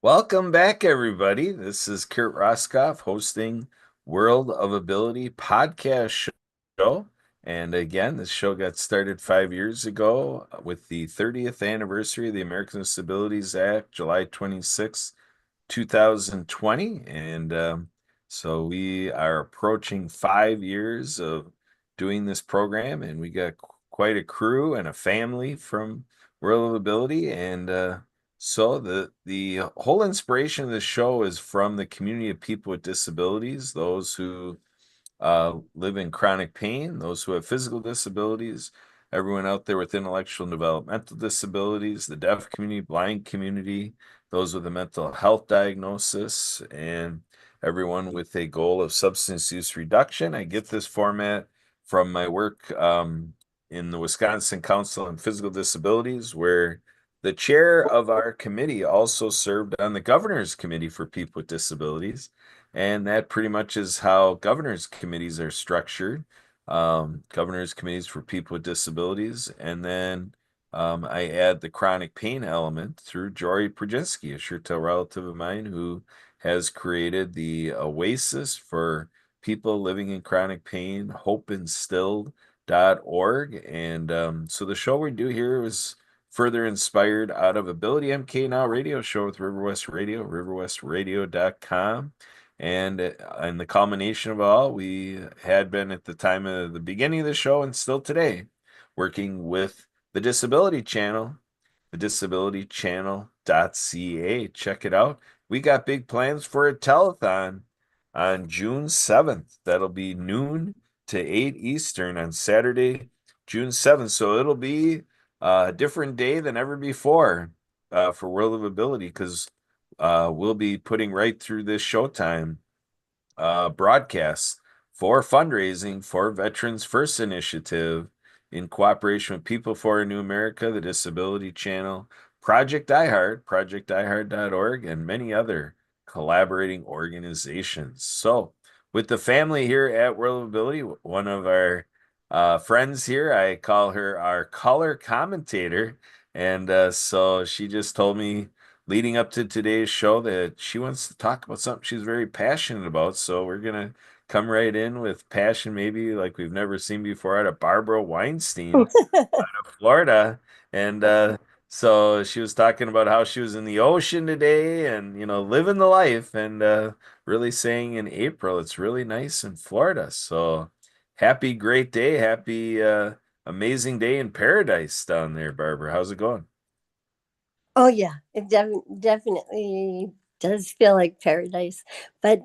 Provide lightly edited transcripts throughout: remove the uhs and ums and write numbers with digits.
Welcome back, everybody. This is Kurt Roskoff hosting World of Ability podcast show. And again, this show got started 5 years ago with the 30th anniversary of the Americans with Disabilities Act, July 26th, 2020. So we are approaching 5 years of doing this program, and we got quite a crew and a family from World of Ability. So the whole inspiration of this show is from the community of people with disabilities, those who live in chronic pain, those who have physical disabilities, everyone out there with intellectual and developmental disabilities, the deaf community, blind community, those with a mental health diagnosis, and everyone with a goal of substance use reduction. I get this format from my work in the Wisconsin Council on Physical Disabilities, where the chair of our committee also served on the governor's committee for people with disabilities. And that pretty much is how governors' committees are structured. Governors' committees for people with disabilities. And then I add the chronic pain element through Jory Prudzinski, a SureTel relative of mine who has created the Oasis for people living in chronic pain, hopeinstilled.org. So the show we do here is further inspired out of Ability MK Now radio show with River West Radio, riverwestradio.com. And the culmination of all, we had been at the time of the beginning of the show and still today working with the Disability Channel, the disabilitychannel.ca. Check it out. We got big plans for a telethon on June 7th. That'll be noon to 8 Eastern on Saturday, June 7th. So it'll be a different day than ever before for World of Ability because we'll be putting right through this Showtime broadcast for fundraising for Veterans First Initiative in cooperation with People for a New America, the Disability Channel, Project iHeart, projectiheart.org, and many other collaborating organizations. So, with the family here at World of Ability, one of our friends here, I call her our color commentator. So she just told me leading up to today's show that she wants to talk about something she's very passionate about. So we're gonna come right in with passion, maybe like we've never seen before, out of Barbara Weinstein of Florida. And she was talking about how she was in the ocean today and living the life and really saying in April it's really nice in Florida. So happy great day, happy amazing day in paradise down there, Barbara. How's it going? Oh yeah, it definitely does feel like paradise, but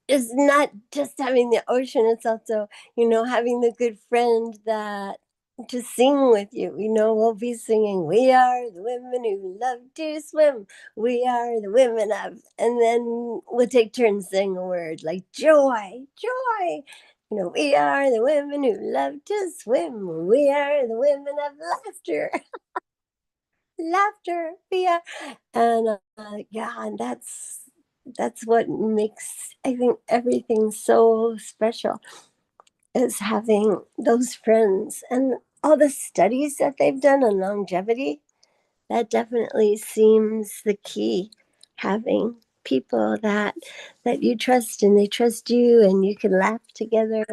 it's not just having the ocean. It's also, having the good friend that to sing with you. We'll be singing, "We are the women who love to swim. We are the women of," and then we'll take turns saying a word like joy, joy. We are the women who love to swim. We are the women of laughter. Laughter, yeah, and yeah, and that's what makes, I think, everything so special, is having those friends and all the studies that they've done on longevity. That definitely seems the key, having people that you trust and they trust you and you can laugh together.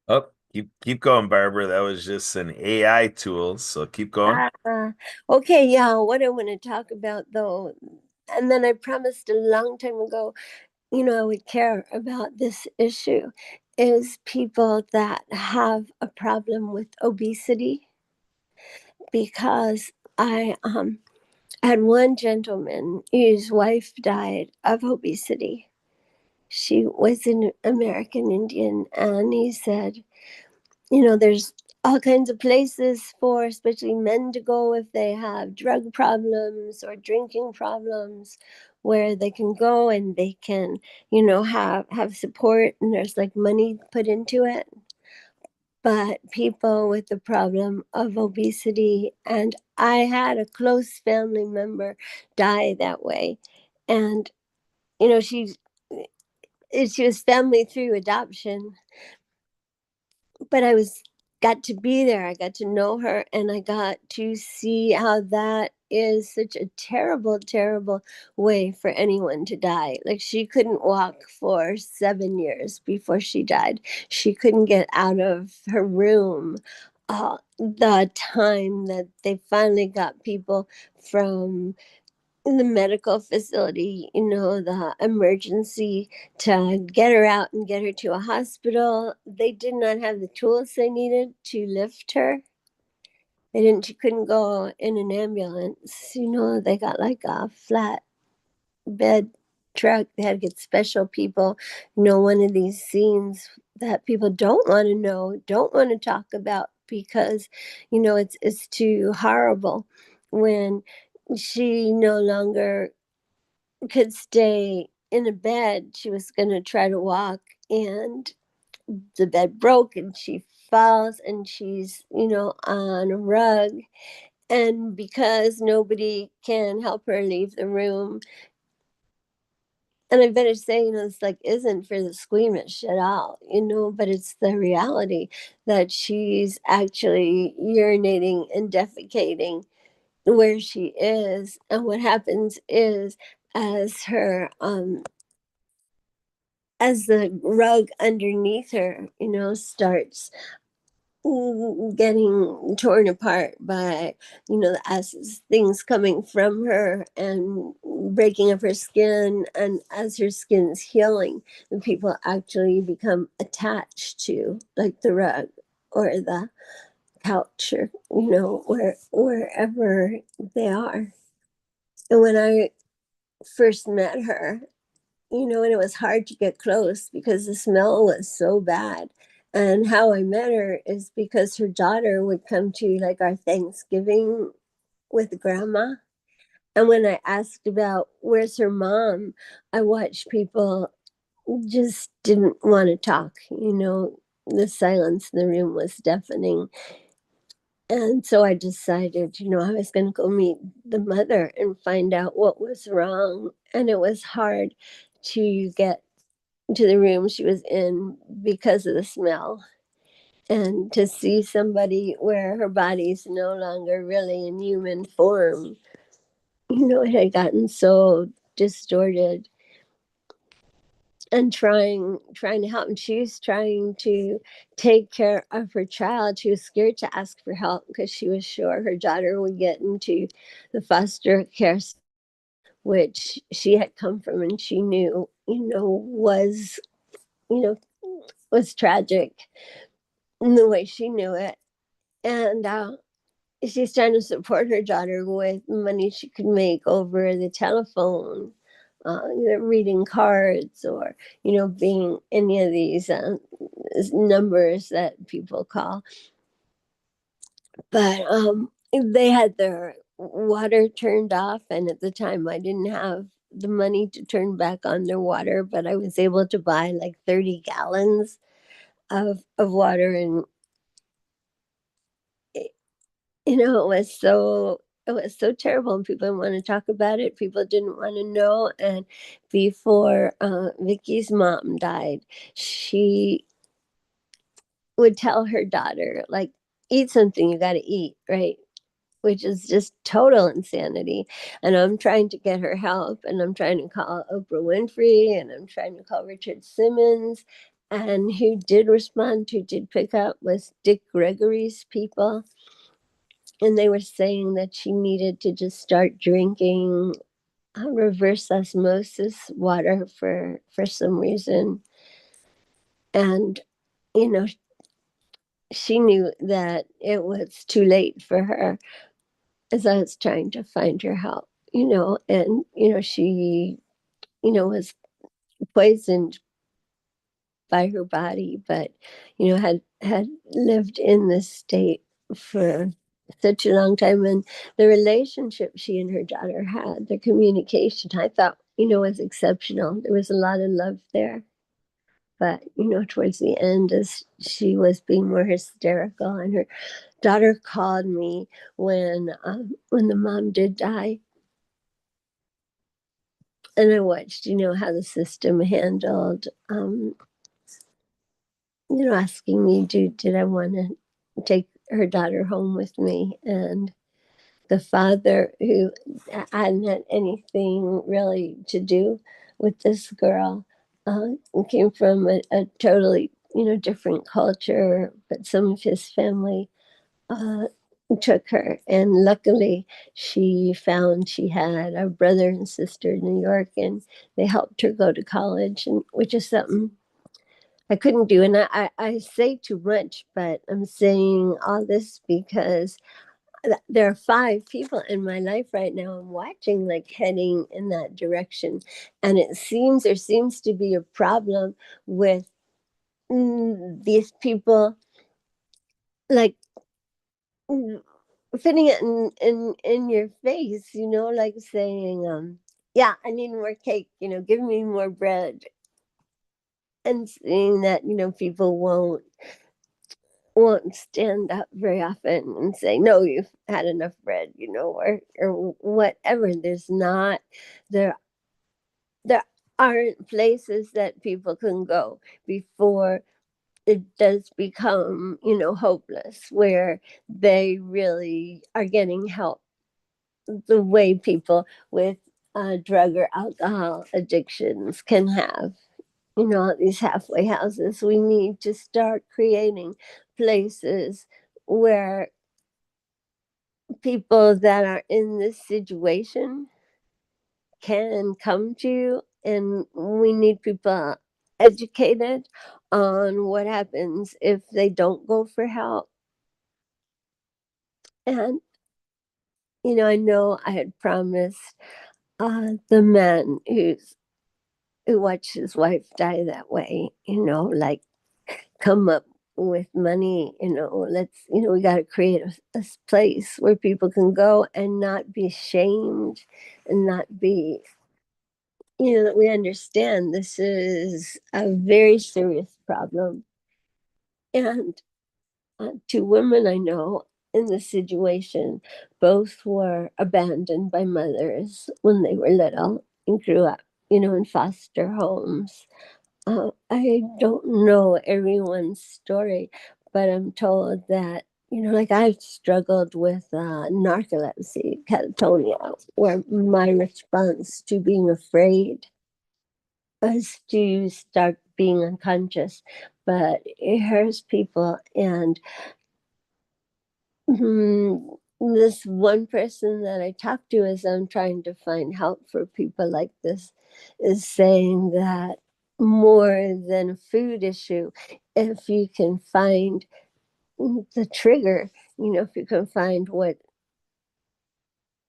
Oh, keep going, Barbara. That was just an AI tool, so keep going. Uh, okay, yeah, what I want to talk about though, and then I promised a long time ago, I would care about this issue, is people that have a problem with obesity. Because I had one gentleman whose wife died of obesity. She was an American Indian, and he said, there's all kinds of places for especially men to go if they have drug problems or drinking problems, where they can go and they can, have support, and there's like money put into it. But people with the problem of obesity, and I had a close family member die that way. And she was family through adoption, but I was got to be there. I got to know her, and I got to see how that is such a terrible, terrible way for anyone to die. Like, she couldn't walk for 7 years before she died. She couldn't get out of her room. The time that they finally got people from in the medical facility, the emergency, to get her out and get her to a hospital. They did not have the tools they needed to lift her. They didn't, she couldn't go in an ambulance. They got like a flat bed truck. They had to get special people. One of these scenes that people don't want to know, don't want to talk about because, it's too horrible when she no longer could stay in a bed. She was going to try to walk, and the bed broke, and she falls, and she's, on a rug. And because nobody can help her leave the room, and I better say, this like isn't for the squeamish at all, but it's the reality that she's actually urinating and defecating where she is. And what happens is, as her as the rug underneath her, starts getting torn apart by, the acid things coming from her and breaking up her skin. And as her skin's healing, the people actually become attached to like the rug or the couch, or, wherever they are. And when I first met her, and it was hard to get close because the smell was so bad. And how I met her is because her daughter would come to like our Thanksgiving with grandma. And when I asked about where's her mom, I watched people just didn't want to talk. The silence in the room was deafening. And so I decided, I was going to go meet the mother and find out what was wrong. And it was hard to get to the room she was in because of the smell, and to see somebody where her body's no longer really in human form. It had gotten so distorted. And trying to help, and she's trying to take care of her child. She was scared to ask for help because she was sure her daughter would get into the foster care, which she had come from, and she knew, you know was tragic in the way she knew it. And she's trying to support her daughter with money she could make over the telephone, reading cards, or, being any of these numbers that people call. But they had their water turned off. And at the time, I didn't have the money to turn back on their water, but I was able to buy like 30 gallons of water. And it was so terrible, and people didn't want to talk about it. People didn't want to know. And before Vicky's mom died, she would tell her daughter, like, eat something, you got to eat, right? Which is just total insanity. And I'm trying to get her help, and I'm trying to call Oprah Winfrey, and I'm trying to call Richard Simmons. And who did respond, who did pick up, was Dick Gregory's people. And they were saying that she needed to just start drinking reverse osmosis water for some reason. And you know she knew that it was too late for her, as I was trying to find her help. And she was poisoned by her body, but had lived in this state for such a long time. And the relationship she and her daughter had, the communication, I thought, was exceptional. There was a lot of love there. But towards the end, as she was being more hysterical, and her daughter called me when the mom did die, and I watched, how the system handled, asking me, did I want to take her daughter home with me. And the father, who hadn't had anything really to do with this girl, uh, came from a totally, different culture, but some of his family uh, took her. And luckily, she found she had a brother and sister in New York, and they helped her go to college, and which is something I couldn't do. And I say too much, but I'm saying all this because there are five people in my life right now I'm watching like heading in that direction. And there seems to be a problem with these people like fitting it in your face, like saying, yeah, I need more cake, give me more bread. And seeing that, people won't stand up very often and say, no, you've had enough bread, or whatever. There there aren't places that people can go before it does become, hopeless, where they really are getting help the way people with drug or alcohol addictions can have. These halfway houses. We need to start creating places where people that are in this situation can come to, and we need people educated on what happens if they don't go for help. And I know I had promised the man who watched his wife die that way, like come up with money, we got to create a place where people can go and not be shamed, and not be, that we understand this is a very serious problem. And two women I know in this situation, both were abandoned by mothers when they were little and grew up, in foster homes. I don't know everyone's story, but I'm told that, like I've struggled with narcolepsy, catatonia, where my response to being afraid was to start being unconscious. But it hurts people. And this one person that I talk to as I'm trying to find help for people like this is saying that more than a food issue, if you can find the trigger, if you can find what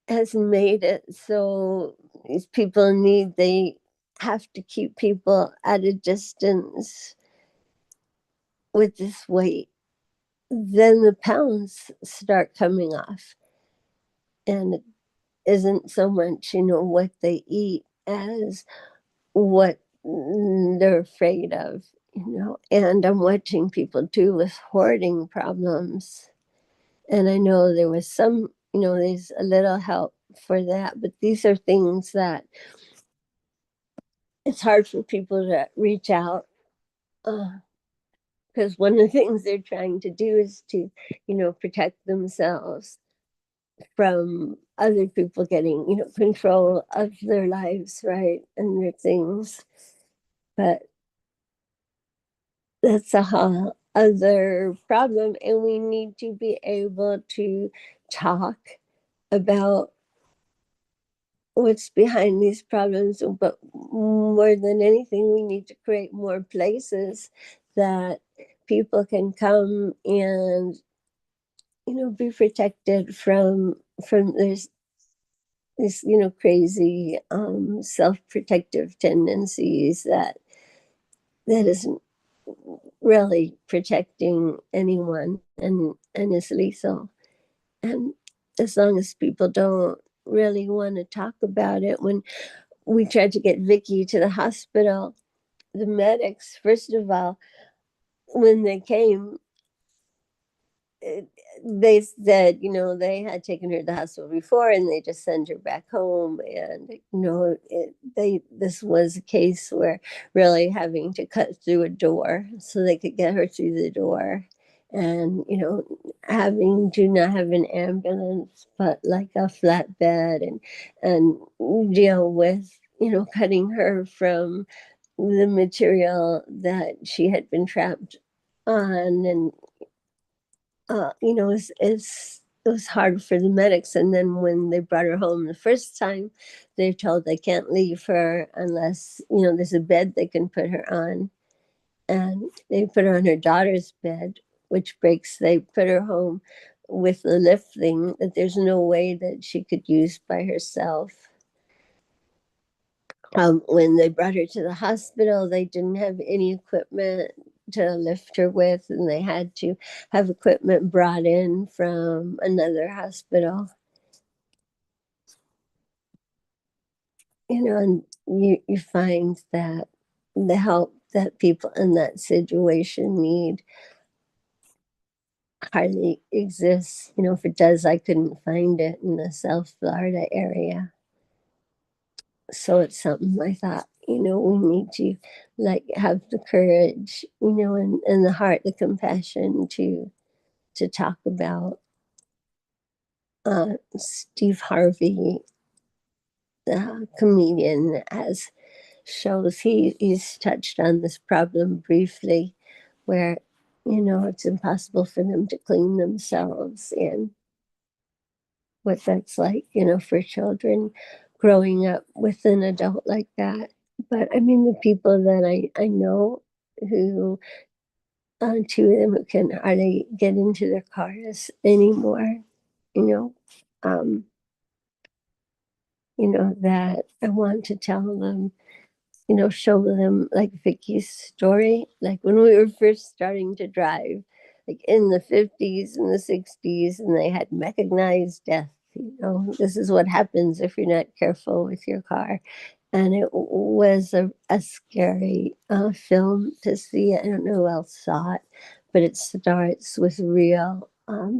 has made it so these people they have to keep people at a distance with this weight, then the pounds start coming off. And it isn't so much, what they eat as what they're afraid of, And I'm watching people too with hoarding problems. And I know there was some, there's a little help for that, but these are things that it's hard for people to reach out, because one of the things they're trying to do is to, protect themselves from other people getting, control of their lives, right, and their things. But that's a whole other problem, and we need to be able to talk about what's behind these problems. But more than anything, we need to create more places that people can come and, be protected from this, crazy self-protective tendencies that isn't really protecting anyone, and is lethal. And as long as people don't really want to talk about it, when we tried to get Vicky to the hospital, the medics, first of all, when they came, they said, they had taken her to the hospital before, and they just sent her back home. And, this was a case where really having to cut through a door so they could get her through the door. and having to not have an ambulance but like a flatbed, and deal with cutting her from the material that she had been trapped on. And it was hard for the medics. And then when they brought her home the first time, they're told they can't leave her unless there's a bed they can put her on. And they put her on her daughter's bed, which breaks. They put her home with the lift thing that there's no way that she could use by herself. When they brought her to the hospital, they didn't have any equipment to lift her with, and they had to have equipment brought in from another hospital. And you find that the help that people in that situation need hardly exists. If it does, I couldn't find it in the South Florida area. So it's something I thought, we need to like have the courage, and the heart, the compassion to talk about. Steve Harvey, the comedian, has shows he's touched on this problem briefly, where it's impossible for them to clean themselves, and what that's like, for children growing up with an adult like that. But I mean, the people that I know who, two of them who can hardly get into their cars anymore, you know, um, that I want to tell them, show them like Vicky's story, like when we were first starting to drive, like in the 50s and the 60s, and they had mechanized death. This is what happens if you're not careful with your car. And it was a scary film to see. I don't know who else saw it, but it starts with real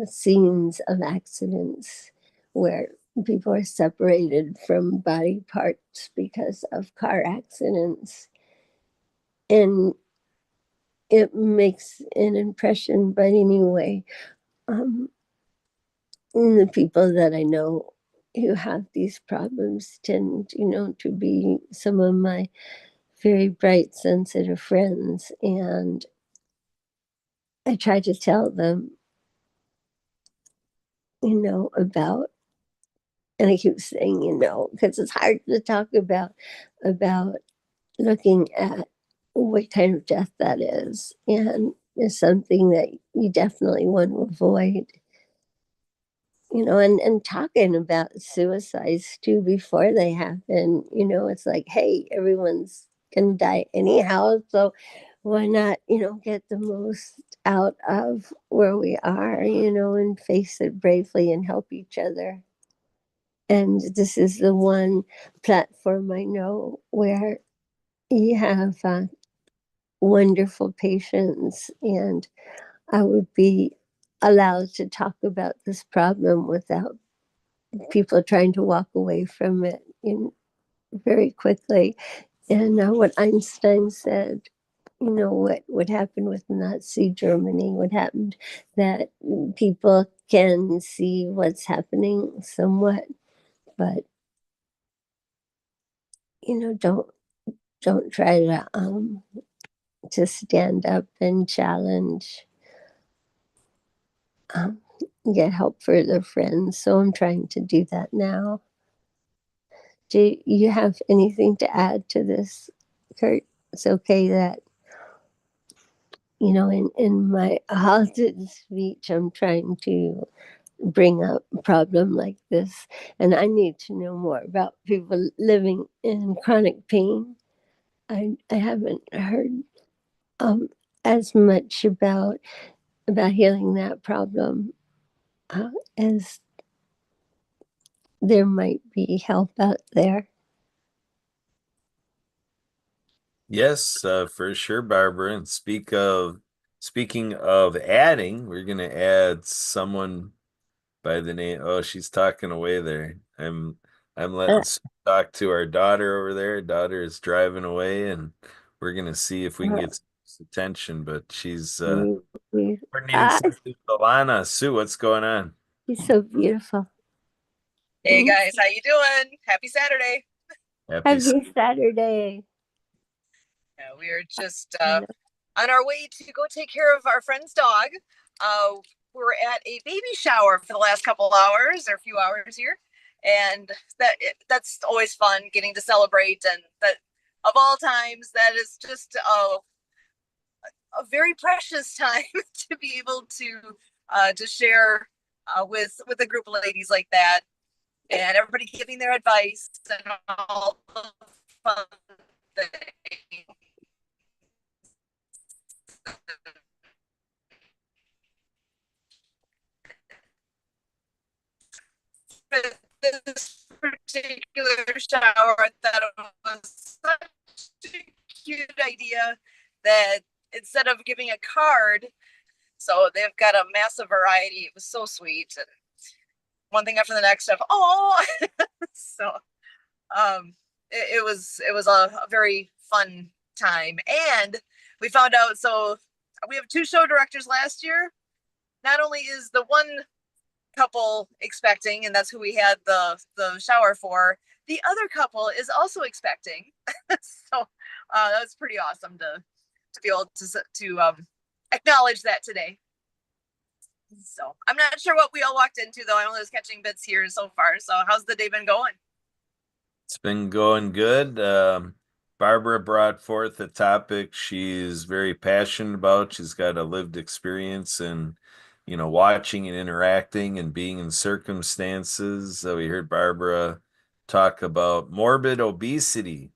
scenes of accidents where people are separated from body parts because of car accidents. And it makes an impression. But anyway, um, the people that I know who have these problems tend, to be some of my very bright, sensitive friends. And I try to tell them, about, and I keep saying, because it's hard to talk about looking at what kind of death that is. And it's something that you definitely want to avoid. And talking about suicides too before they happen. It's like, hey, everyone's gonna die anyhow, so why not, get the most out of where we are, and face it bravely and help each other. And this is the one platform I know where you have wonderful patients, and I would be allowed to talk about this problem without people trying to walk away from it very quickly. And what Einstein said, what would happen with Nazi Germany, what happened, that people can see what's happening somewhat, but don't try to stand up and challenge, um, get help for their friends. So I'm trying to do that now. Do you have anything to add to this, Kurt? It's okay that, in my halted speech, I'm trying to bring up a problem like this. And I need to know more about people living in chronic pain. I haven't heard um, as much about healing that problem, as there might be help out there. Yes, for sure, Barbara. And speaking of adding, we're gonna add someone by the name. Oh, she's talking away there. I'm letting Uh, Sue talk to our daughter over there. Daughter is driving away, and we're gonna see if we can uh, get attention, but she's coordinating Ah, something with Alana. Sue, what's going on? he's so beautiful. Hey Mm. guys, how you doing? Happy Saturday. Happy. Happy Saturday. Yeah, we are just I know. on our way to go take care of our friend's dog. Uh, we're at a baby shower for the last couple of hours or a few hours here, and that's always fun getting to celebrate. And that of all times, that is just a very precious time to be able to share with a group of ladies like that, and everybody giving their advice and all the fun things. But this particular shower, I thought it was such a cute idea that instead of giving a card, so they've got a massive variety. It was so sweet, and one thing after the next of oh, so it was a very fun time, and we found out. So we have two show directors last year. Not only is the one couple expecting, and that's who we had the shower for. The other couple is also expecting, so that was pretty awesome to be able to acknowledge that today. So I'm not sure what we all walked into though. I'm only just catching bits here so far. So how's the day been going? It's been going good. Barbara brought forth a topic she's very passionate about. She's got a lived experience in, watching and interacting and being in circumstances. We heard Barbara talk about morbid obesity.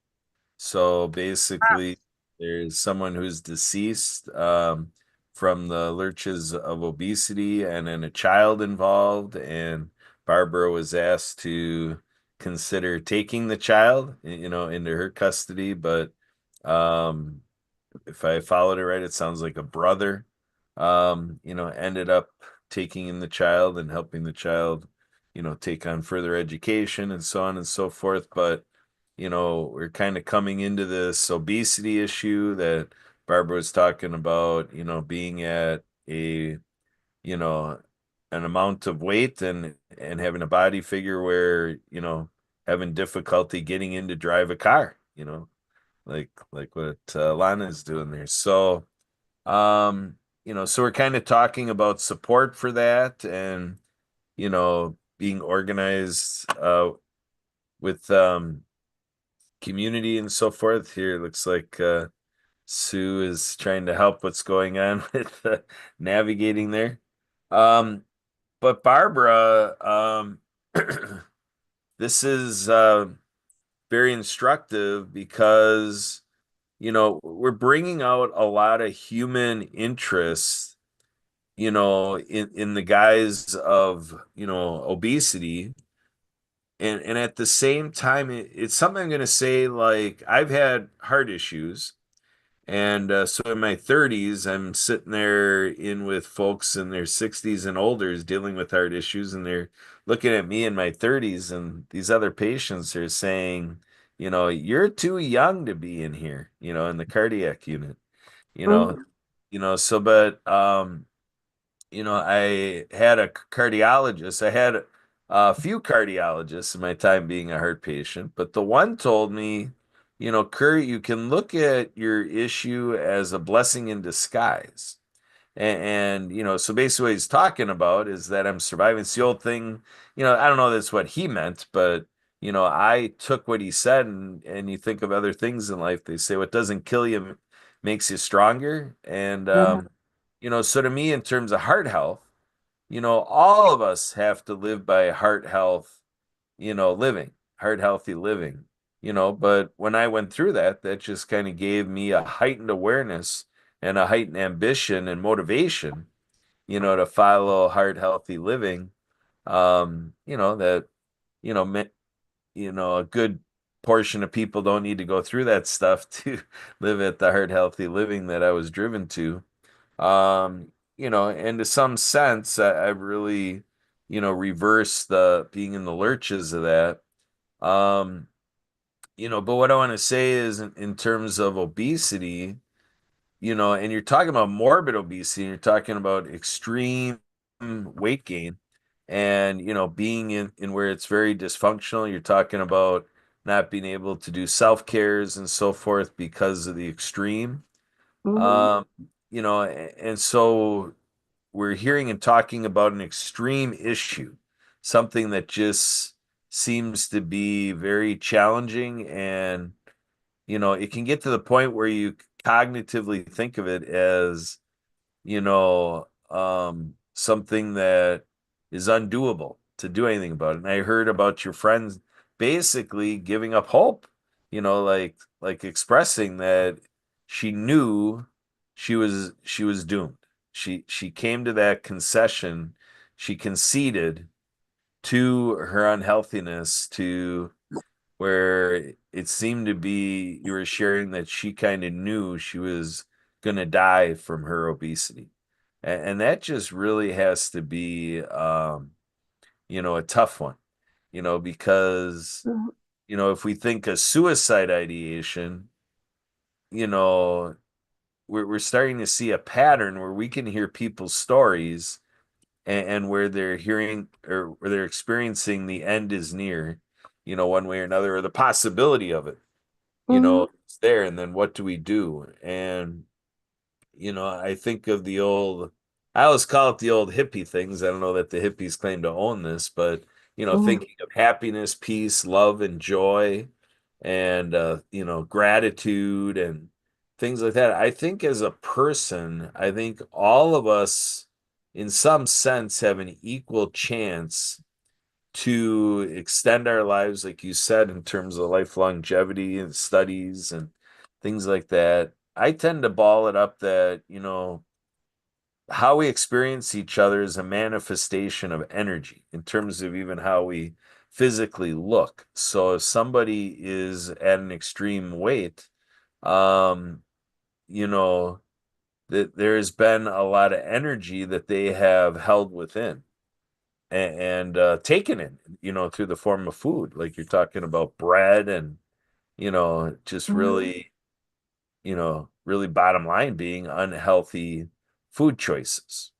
So Ah, basically, there's someone who's deceased from the lurches of obesity, and then a child involved. And Barbara was asked to consider taking the child, into her custody. But um, if I followed it right, it sounds like a brother, ended up taking in the child and helping the child, take on further education and so on and so forth. But, we're kind of coming into this obesity issue that Barbara was talking about, being at a, you know, an amount of weight and having a body figure where, having difficulty getting in to drive a car, like what Lana's doing there. So, so we're kind of talking about support for that and, being organized with community and so forth. Here looks like Sue is trying to help what's going on with navigating there. Um, but Barbara, this is very instructive because we're bringing out a lot of human interest, in the guise of, obesity. And at the same time, it's something I'm going to say, like, I've had heart issues. And so in my 30s, I'm sitting there in with folks in their 60s and older dealing with heart issues. And they're looking at me in my 30s. And these other patients are saying, you're too young to be in here, in the cardiac unit, you know, Mhm. so, but, I had a cardiologist. I had a few cardiologists in my time being a heart patient, but the one told me, Kurt, you can look at your issue as a blessing in disguise. And, so basically what he's talking about is that I'm surviving. It's the old thing, I don't know that's what he meant, but, I took what he said and you think of other things in life. They say what doesn't kill you makes you stronger. And, Yeah. so to me, in terms of heart health, all of us have to live by heart health, living, heart healthy living, but when I went through that, that just kind of gave me a heightened awareness and a heightened ambition and motivation, to follow heart healthy living. That, you know, me, a good portion of people don't need to go through that stuff to live at the heart healthy living that I was driven to. And to some sense, I've really, reversed the being in the lurches of that. But what I want to say is in terms of obesity, and you're talking about morbid obesity, and you're talking about extreme weight gain and, being in where it's very dysfunctional. You're talking about not being able to do self-cares and so forth because of the extreme. Mm-hmm. Um, and so we're hearing and talking about an extreme issue, something that just seems to be very challenging. And, it can get to the point where you cognitively think of it as, something that is undoable to do anything about it. And I heard about your friends basically giving up hope, like expressing that she knew she was doomed. She came to that concession, she conceded to her unhealthiness, to where it seemed to be you were sharing that she kind of knew she was going to die from her obesity. And that just really has to be, a tough one, because, Mm-hmm. if we think of suicide ideation, you know, we're starting to see a pattern where we can hear people's stories, and where they're hearing or where they're experiencing the end is near, one way or another, or the possibility of it, Mm-hmm. it's there. And then what do we do? And, I think of I always call it the old hippie things. I don't know that the hippies claim to own this, but, Mm-hmm. thinking of happiness, peace, love, and joy, and, gratitude and things like that. I think as a person, I think all of us, in some sense, have an equal chance to extend our lives, like you said, in terms of life longevity and studies and things like that. I tend to ball it up that, how we experience each other is a manifestation of energy in terms of even how we physically look. So if somebody is at an extreme weight, um, you know, that there has been a lot of energy that they have held within and taken in, through the form of food. Like you're talking about bread and, just Mm-hmm. really bottom line being unhealthy food choices.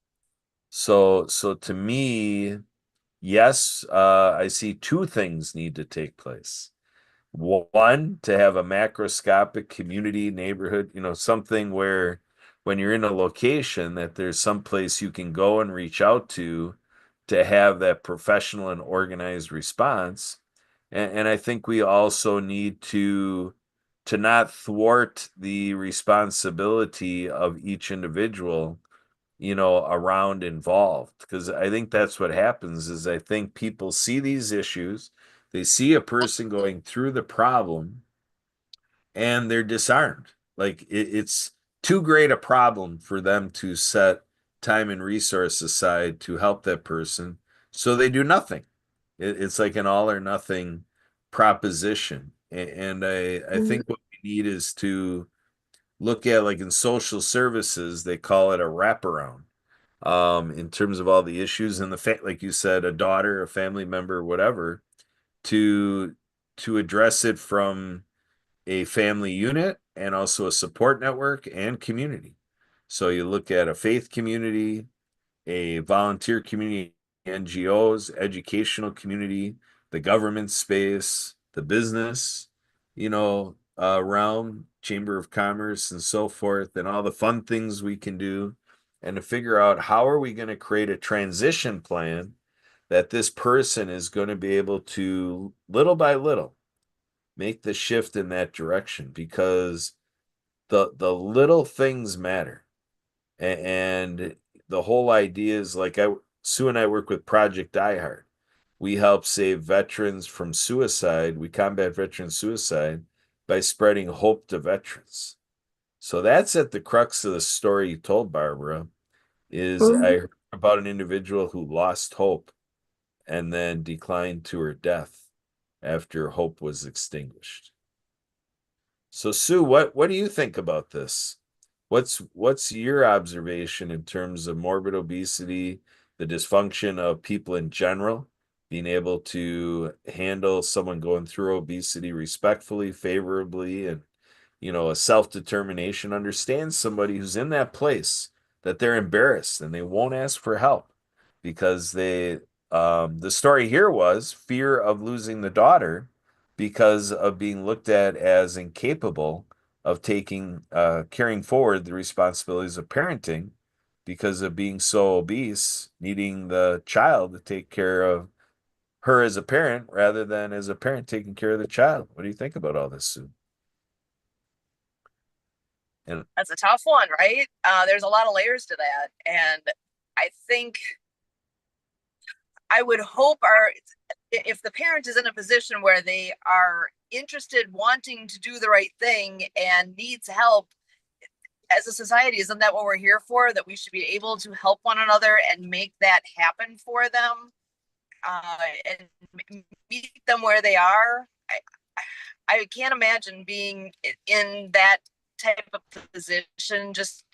So to me, yes, I see two things need to take place. One, to have a macroscopic community neighborhood, something where when you're in a location that there's some place you can go and reach out to have that professional and organized response. And I think we also need to not thwart the responsibility of each individual, around involved. Because I think that's what happens is I think people see these issues, they see a person going through the problem, and they're disarmed. Like it's too great a problem for them to set time and resource aside to help that person. So they do nothing. It's like an all or nothing proposition. And I Mm-hmm. think what we need is to look at, like in social services, they call it a wraparound, in terms of all the issues and like you said, a daughter, a family member, whatever, to address it from a family unit and also a support network and community. So you look at a faith community, a volunteer community, NGOs, educational community, the government space, the business, realm, chamber of commerce, and so forth, and all the fun things we can do, and to figure out how are we going to create a transition plan that this person is going to be able to, little by little, make the shift in that direction, because the little things matter. And the whole idea is, like, Sue and I work with Project Die Hard. We help save veterans from suicide. We combat veteran suicide by spreading hope to veterans. So that's at the crux of the story you told, Barbara, is Mm-hmm. I heard about an individual who lost hope and then declined to her death after hope was extinguished. So Sue, what do you think about this? What's your observation in terms of morbid obesity, the dysfunction of people in general, being able to handle someone going through obesity respectfully, favorably, and a self-determination, understand somebody who's in that place that they're embarrassed and they won't ask for help because the story here was fear of losing the daughter because of being looked at as incapable of carrying forward the responsibilities of parenting because of being so obese, needing the child to take care of her as a parent rather than as a parent taking care of the child. What do you think about all this, Sue? And That's a tough one, right? There's a lot of layers to that. And I think I would hope if the parent is in a position where they are interested, wanting to do the right thing and needs help, as a society, isn't that what we're here for? That we should be able to help one another and make that happen for them, and meet them where they are. I can't imagine being in that type of position. Just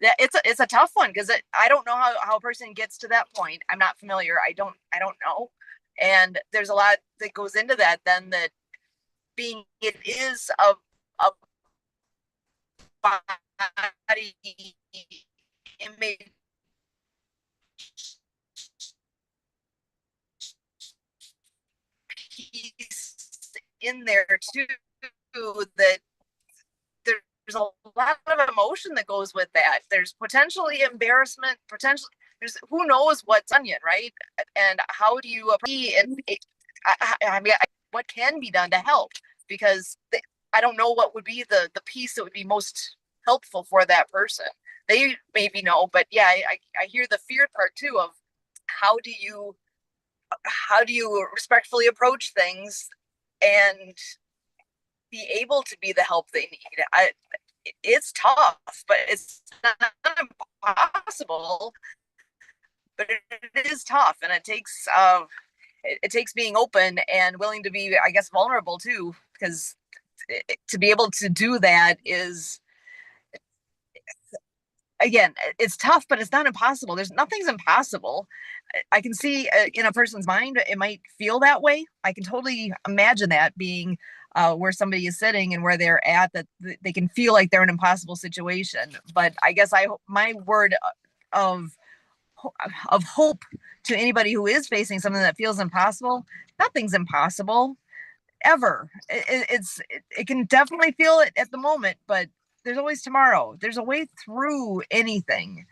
it's a tough one because I don't know how a person gets to that point. I'm not familiar. I don't know, and there's a lot that goes into that. Then that being it is a body image piece in there too, that there's a lot of emotion that goes with that. There's potentially embarrassment, potentially there's who knows what's onion, right? And how do you I mean, what can be done to help? Because I don't know what would be the piece that would be most helpful for that person. They maybe know, but yeah, I hear the fear part too of how do you how do you respectfully approach things and be able to be the help they need. It's tough, but it's not impossible. But it is tough, and it takes being open and willing to be, I guess, vulnerable too, because to be able to do that is, again, it's tough, but it's not impossible. Nothing's impossible. I can see in a person's mind, it might feel that way. I can totally imagine that being where somebody is sitting and where they're at, that they can feel like they're in an impossible situation. But I guess my word of of hope to anybody who is facing something that feels impossible, nothing's impossible ever. It can definitely feel it at the moment, but there's always tomorrow. There's a way through anything.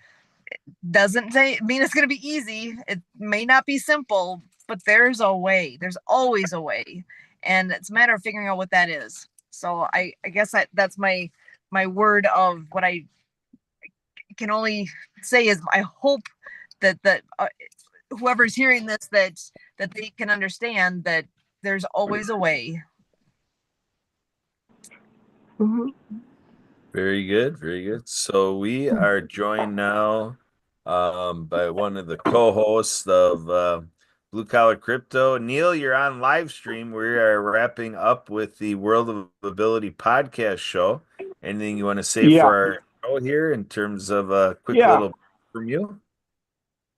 Doesn't mean it's going to be easy. It may not be simple, but there's a way. There's always a way, and it's a matter of figuring out what that is. So I guess that's my word of what I can only say is I hope that whoever's hearing this, that they can understand that there's always a way. Mhm. very good, very good. So we are joined now by one of the co-hosts of Blue Collar Crypto. Neil, you're on live stream. We are wrapping up with the World of Ability podcast show. Anything you want to say Yeah, for our show here in terms of a quick yeah. little from you?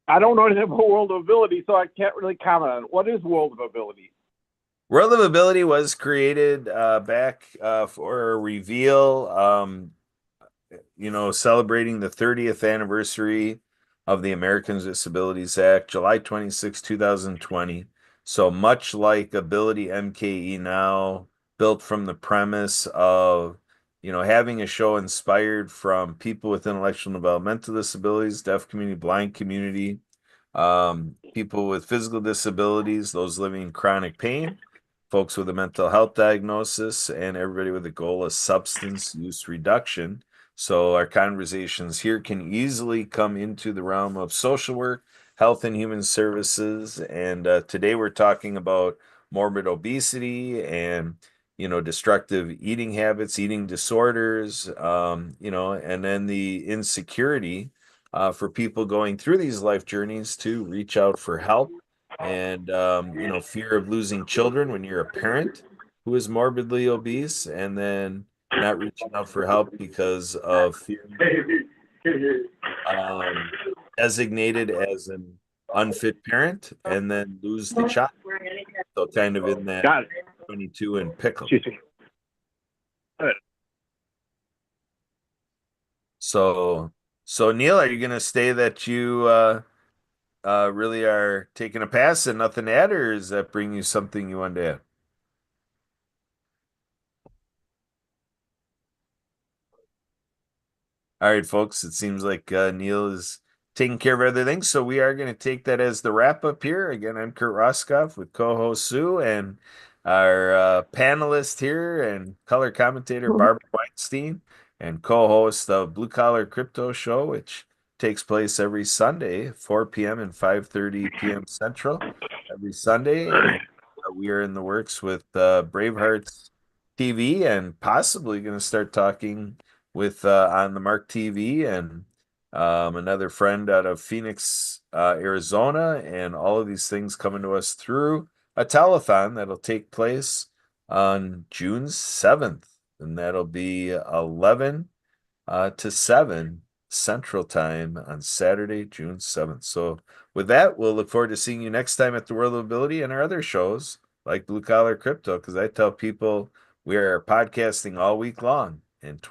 I don't know anything about World of Ability, so I can't really comment on it. What is World of Ability? World of Ability was created back for a reveal. Celebrating the 30th anniversary of the Americans with Disabilities Act, July 26, 2020. So much like Ability MKE now, built from the premise of, having a show inspired from people with intellectual and developmental disabilities, deaf community, blind community, people with physical disabilities, those living in chronic pain, folks with a mental health diagnosis, and everybody with a goal of substance use reduction. So our conversations here can easily come into the realm of social work, health and human services. And today we're talking about morbid obesity and, destructive eating habits, eating disorders, and then the insecurity for people going through these life journeys to reach out for help and, fear of losing children when you're a parent who is morbidly obese and then not reaching out for help because of fear um, designated as an unfit parent and then lose the child. So kind of in that Got it. 22 and pickle. Excuse me. So, so Neil, are you going to stay that you really are taking a pass and nothing to add, or does that bring you something you wanted to add? All right, folks, it seems like Neil is taking care of other things, so we are going to take that as the wrap up here. Again, I'm Kurt Roskoff with co-host Sue and our panelist here and color commentator Barbara Weinstein and co-host of Blue Collar Crypto Show, which takes place every Sunday, 4 p.m. and 5:30 p.m. Central every Sunday. And we are in the works with Bravehearts TV and possibly going to start talking with on the Mark TV and another friend out of Phoenix, Arizona, and all of these things coming to us through a telethon that'll take place on June 7th, and that'll be 11 to 7 Central Time on Saturday, June 7th. So, with that, we'll look forward to seeing you next time at the World of Ability and our other shows like Blue Collar Crypto, because I tell people we are podcasting all week long and twice.